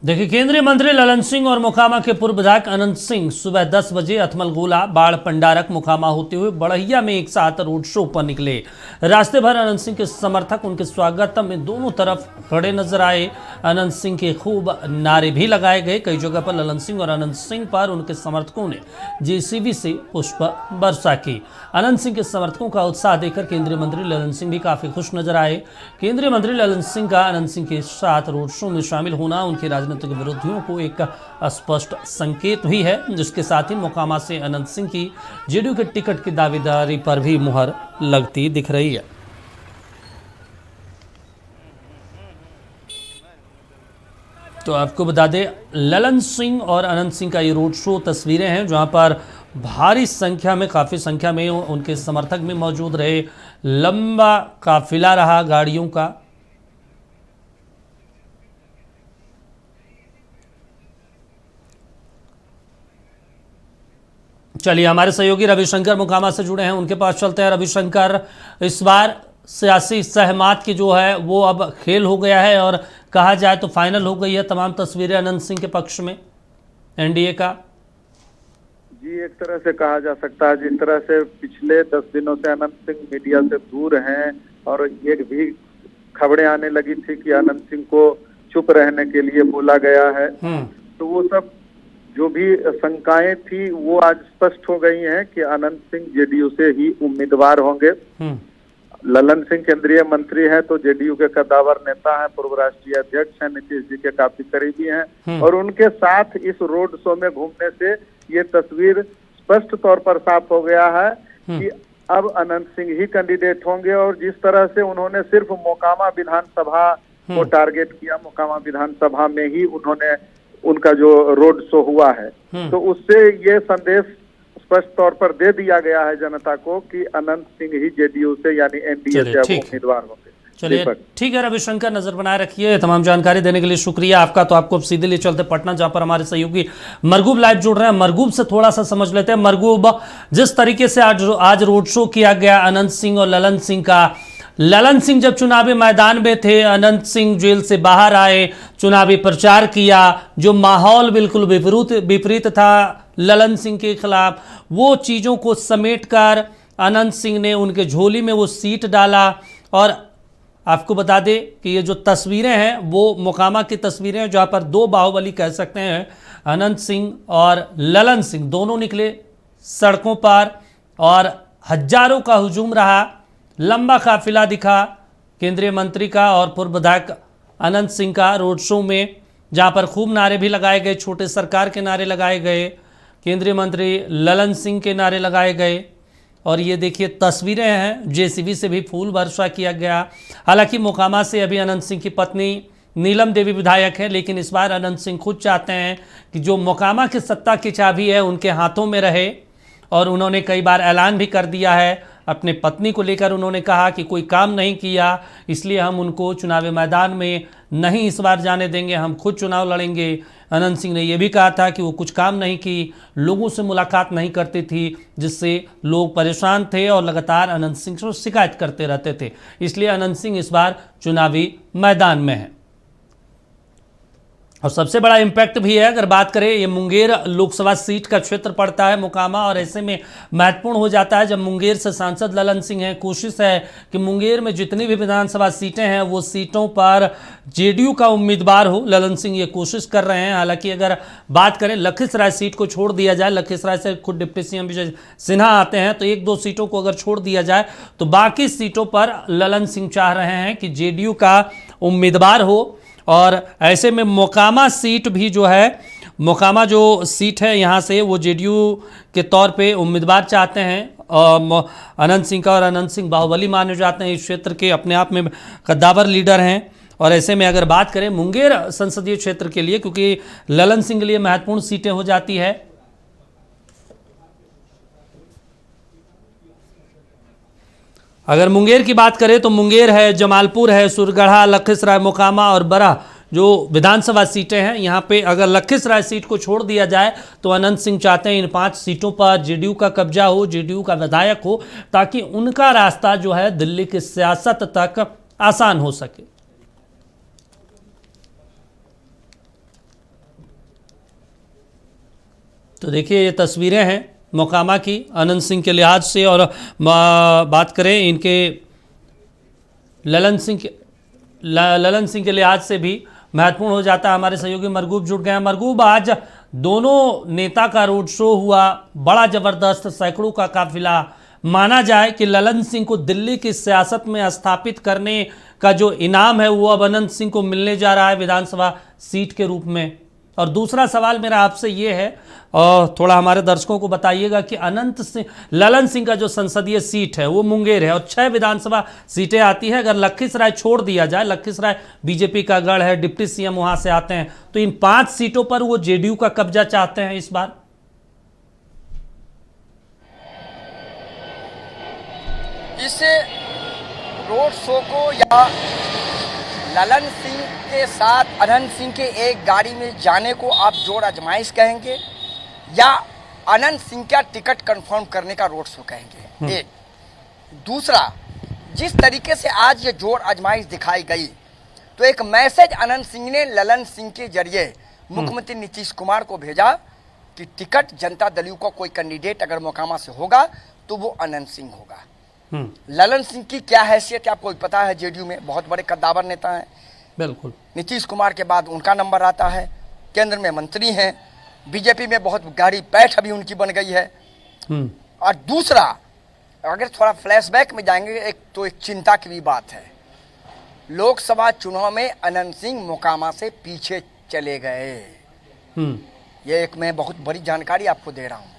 देखिए, केंद्रीय मंत्री ललन सिंह और मोकामा के पूर्व विधायक अनंत सिंह सुबह 10 बजे अथमलगोला, बाढ़, पंडारक, मोकामा होते हुए बढ़िया में एक साथ रोड शो पर निकले। रास्ते भर अनंत सिंह के समर्थक उनके स्वागत में दोनों तरफ खड़े नजर आए। अनंत सिंह के खूब नारे भी लगाए गए। कई जगह पर ललन सिंह और अनंत सिंह पर उनके समर्थकों ने जेसीबी से पुष्प वर्षा की। अनंत सिंह के समर्थकों का उत्साह देखकर केंद्रीय मंत्री ललन सिंह भी काफी खुश नजर आए। केंद्रीय मंत्री ललन सिंह का अनंत सिंह के साथ रोड शो में शामिल होना उनके राजनीतिक विरोधियों को एक स्पष्ट संकेत भी है, जिसके साथ ही मोकामा से अनंत सिंह की जेडीयू के टिकट की दावेदारी पर भी मुहर लगती दिख रही है। तो आपको बता दें, ललन सिंह और अनंत सिंह का ये रोड शो तस्वीरें हैं, जहां पर भारी संख्या में, काफ़ी संख्या में उनके समर्थक भी मौजूद रहे। लंबा काफिला रहा गाड़ियों का। चलिए, हमारे सहयोगी रविशंकर मोकामा से जुड़े हैं, उनके पास चलते हैं। रविशंकर, इस बार सियासी सहमत की जो है वो अब खेल हो गया है और कहा जाए तो फाइनल हो गई है तमाम तस्वीरें अनंत सिंह के पक्ष में एनडीए का। जी, एक तरह से कहा जा सकता है, जिस तरह से पिछले 10 दिनों से अनंत सिंह मीडिया से दूर हैं और ये भी खबरें आने लगी थी कि अनंत सिंह को चुप रहने के लिए बोला गया है, तो वो सब जो भी शंकाएं थी वो आज स्पष्ट हो गई हैं कि अनंत सिंह जेडीयू से ही उम्मीदवार होंगे। ललन सिंह केंद्रीय मंत्री हैं तो जेडीयू के कद्दावर नेता हैं, पूर्व राष्ट्रीय अध्यक्ष हैं, नीतीश जी के काफी करीबी हैं और उनके साथ इस रोड शो में घूमने से ये तस्वीर स्पष्ट तौर पर साफ हो गया है कि अब अनंत सिंह ही कैंडिडेट होंगे। और जिस तरह से उन्होंने सिर्फ मोकामा विधानसभा को टारगेट किया, मोकामा विधानसभा में ही उन्होंने उनका जो रोड शो हुआ है, तो उससे ये संदेश स्पष्ट तौर पर दे दिया गया है जनता को कि अनंत सिंह ही जेडीयू से यानी एनडीए से अब उम्मीदवार होंगे। चलिए, ठीक है रविशंकर, नजर बनाए रखिए। तमाम जानकारी देने के लिए शुक्रिया आपका। तो आपको सीधे लिए चलते पटना, जहां पर हमारे सहयोगी मरगूब लाइव जुड़ रहे हैं। मरगूब से थोड़ा सा समझ लेते हैं। मरगूब, जिस तरीके से आज रोड शो किया गया अनंत सिंह और ललन सिंह का, ललन सिंह जब चुनावी मैदान में थे, अनंत सिंह जेल से बाहर आए, चुनावी प्रचार किया, जो माहौल बिल्कुल विपरीत था ललन सिंह के खिलाफ, वो चीज़ों को समेटकर अनंत सिंह ने उनके झोली में वो सीट डाला। और आपको बता दें कि ये जो तस्वीरें हैं वो मोकामा की तस्वीरें हैं, जहाँ पर दो बाहुबली कह सकते हैं, अनंत सिंह और ललन सिंह दोनों निकले सड़कों पर और हजारों का हुजूम रहा। लंबा काफिला दिखा केंद्रीय मंत्री का और पूर्व विधायक अनंत सिंह का रोड शो में, जहां पर खूब नारे भी लगाए गए, छोटे सरकार के नारे लगाए गए, केंद्रीय मंत्री ललन सिंह के नारे लगाए गए। और ये देखिए तस्वीरें हैं, जेसीबी से भी फूल वर्षा किया गया। हालांकि मोकामा से अभी अनंत सिंह की पत्नी नीलम देवी विधायक है, लेकिन इस बार अनंत सिंह खुद चाहते हैं कि जो मोकामा की सत्ता की चाबी है उनके हाथों में रहे। और उन्होंने कई बार ऐलान भी कर दिया है, अपने पत्नी को लेकर उन्होंने कहा कि कोई काम नहीं किया इसलिए हम उनको चुनावी मैदान में नहीं इस बार जाने देंगे, हम खुद चुनाव लड़ेंगे। अनंत सिंह ने यह भी कहा था कि वो कुछ काम नहीं की, लोगों से मुलाकात नहीं करती थी, जिससे लोग परेशान थे और लगातार अनंत सिंह से शिकायत करते रहते थे। इसलिए अनंत सिंह इस बार चुनावी मैदान में है। और सबसे बड़ा इम्पैक्ट भी है, अगर बात करें, ये मुंगेर लोकसभा सीट का क्षेत्र पड़ता है मोकामा, और ऐसे में महत्वपूर्ण हो जाता है जब मुंगेर से सांसद ललन सिंह हैं। कोशिश है कि मुंगेर में जितनी भी विधानसभा सीटें हैं वो सीटों पर जेडीयू का उम्मीदवार हो। ललन सिंह ये कोशिश कर रहे हैं। हालांकि अगर बात करें लखीसराय सीट को छोड़ दिया जाए, लखीसराय से खुद डिप्टी सीएम विजय सिन्हा आते हैं, तो 1-2 सीटों को अगर छोड़ दिया जाए तो बाकी सीटों पर ललन सिंह चाह रहे हैं कि जेडीयू का उम्मीदवार हो। और ऐसे में मोकामा सीट भी जो है, मोकामा जो सीट है यहाँ से वो जेडीयू के तौर पे उम्मीदवार चाहते हैं और अनंत सिंह का, और अनंत सिंह बाहुबली माने जाते हैं इस क्षेत्र के, अपने आप में कद्दावर लीडर हैं। और ऐसे में अगर बात करें मुंगेर संसदीय क्षेत्र के लिए, क्योंकि ललन सिंह के लिए महत्वपूर्ण सीटें हो जाती है, अगर मुंगेर की बात करें तो मुंगेर है, जमालपुर है, सुरगढ़ा, लखीसराय, मोकामा और बरा जो विधानसभा सीटें हैं, यहाँ पे अगर लखीसराय सीट को छोड़ दिया जाए तो अनंत सिंह चाहते हैं इन 5 सीटों पर जेडीयू का कब्जा हो, जेडीयू का विधायक हो, ताकि उनका रास्ता जो है दिल्ली की सियासत तक आसान हो सके। तो देखिए ये तस्वीरें हैं मोकामा की अनंत सिंह के लिहाज से, और बात करें इनके ललन सिंह के लिहाज से भी महत्वपूर्ण हो जाता है। हमारे सहयोगी मरगूब जुड़ गए हैं। मरगूब, आज दोनों नेता का रोड शो हुआ, बड़ा जबरदस्त, सैकड़ों का काफिला। माना जाए कि ललन सिंह को दिल्ली की सियासत में स्थापित करने का जो इनाम है वो अब अनंत सिंह को मिलने जा रहा है विधानसभा सीट के रूप में। और दूसरा सवाल मेरा आपसे ये है, और थोड़ा हमारे दर्शकों को बताइएगा कि ललन सिंह का जो संसदीय सीट है वो मुंगेर है और 6 विधानसभा सीटें आती हैं। अगर लखीसराय छोड़ दिया जाए, लखीसराय बीजेपी का गढ़ है, डिप्टी सीएम वहां से आते हैं, तो इन 5 सीटों पर वो जेडीयू का कब्जा चाहते हैं इस बार। इस रोड शो को या ललन सिंह के साथ अनंत सिंह के एक गाड़ी में जाने को आप जोड़ आजमाइश कहेंगे या अनंत सिंह का टिकट कंफर्म करने का रोड शो कहेंगे? एक। दूसरा, जिस तरीके से आज ये जोड़ आजमाइश दिखाई गई, तो एक मैसेज अनंत सिंह ने ललन सिंह के जरिए मुख्यमंत्री नीतीश कुमार को भेजा कि टिकट जनता दल यू का कोई कैंडिडेट अगर मोकामा से होगा तो वो अनंत सिंह होगा। ललन सिंह की क्या हैसियत है आपको पता है, जेडीयू में बहुत बड़े कद्दावर नेता हैं। बिल्कुल। नीतीश कुमार के बाद उनका नंबर आता है, केंद्र में मंत्री हैं, बीजेपी में बहुत गहरी पैठ अभी उनकी बन गई है। और दूसरा, अगर थोड़ा फ्लैशबैक में जाएंगे, एक चिंता की भी बात है। लोकसभा चुनाव में अनंत सिंह मोकामा से पीछे चले गए। ये एक मैं बहुत बड़ी जानकारी आपको दे रहा हूँ।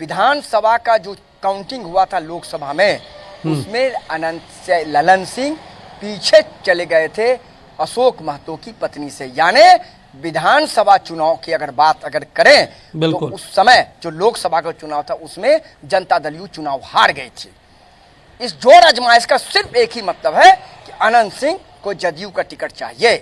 विधानसभा का जो काउंटिंग हुआ था लोकसभा में, उसमें अनंत से ललन सिंह पीछे चले गए थे अशोक महतो की पत्नी से। यानी विधानसभा चुनाव की अगर बात करें तो उस समय जो लोकसभा का चुनाव था उसमें जनता दल यू चुनाव हार गई थी। इस जोड़ आजमाइश का सिर्फ एक ही मतलब है कि अनंत सिंह को जदयू का टिकट चाहिए।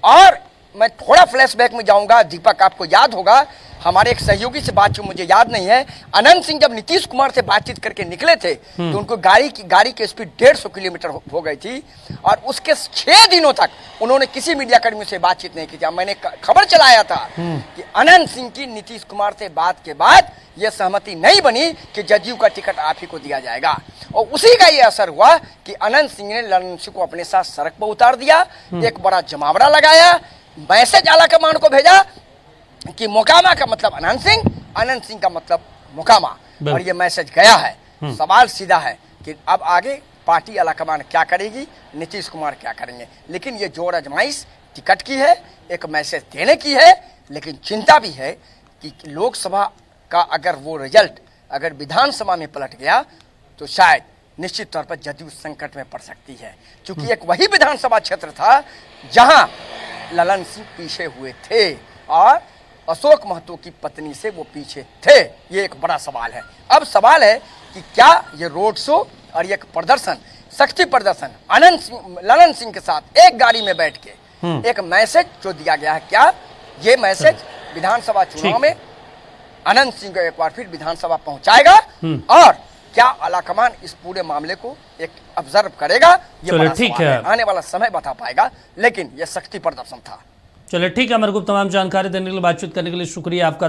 और मैं थोड़ा फ्लैशबैक में जाऊंगा, दीपक आपको याद होगा, हमारे एक सहयोगी से बातचीत मुझे याद नहीं है, अनंत सिंह जब नीतीश कुमार से बातचीत करके निकले थे तो उनको गाड़ी की स्पीड 150 किलोमीटर हो गई थी और उसके 6 दिनों तक उन्होंने किसी मीडिया कर्मी से बातचीत नहीं की थी। मैंने खबर चलाया था कि अनंत सिंह की नीतीश कुमार से बात के बाद यह सहमति नहीं बनी कि जदयू का टिकट आप ही को दिया जाएगा, और उसी का ये असर हुआ कि अनंत सिंह ने ललन सिंह को अपने साथ सड़क पर उतार दिया, एक बड़ा जमावड़ा लगाया, मैसेज आला कमान को भेजा कि मोकामा का मतलब अनंत सिंह, अनंत सिंह का मतलब मोकामा, और ये मैसेज गया है। सवाल सीधा है कि अब आगे पार्टी आलाकमान क्या करेगी, नीतीश कुमार क्या करेंगे। लेकिन ये जोड़ आजमाइश टिकट की है, एक मैसेज देने की है, लेकिन चिंता भी है कि लोकसभा का अगर वो रिजल्ट अगर विधानसभा में पलट गया तो शायद निश्चित तौर पर जदयू संकट में पड़ सकती है, क्योंकि एक वही विधानसभा क्षेत्र था जहां ललन सिंह पीछे हुए थे और अशोक महतो की पत्नी से वो पीछे थे। ये एक बड़ा सवाल है। अब सवाल है कि क्या ये रोड शो और ये प्रदर्शन, शक्ति प्रदर्शन ललन सिंह के साथ एक गाड़ी में बैठ के एक मैसेज जो दिया गया है, क्या ये मैसेज विधानसभा चुनाव में अनंत सिंह को एक बार फिर विधानसभा पहुंचाएगा, और क्या आलाकमान इस पूरे मामले को एक ऑब्जर्व करेगा, ये बड़ा सवाल है। आने वाला समय बता पाएगा, लेकिन यह शक्ति प्रदर्शन था। चलिए ठीक है मरगूब, तमाम जानकारी देने के लिए, बातचीत करने के लिए शुक्रिया आपका।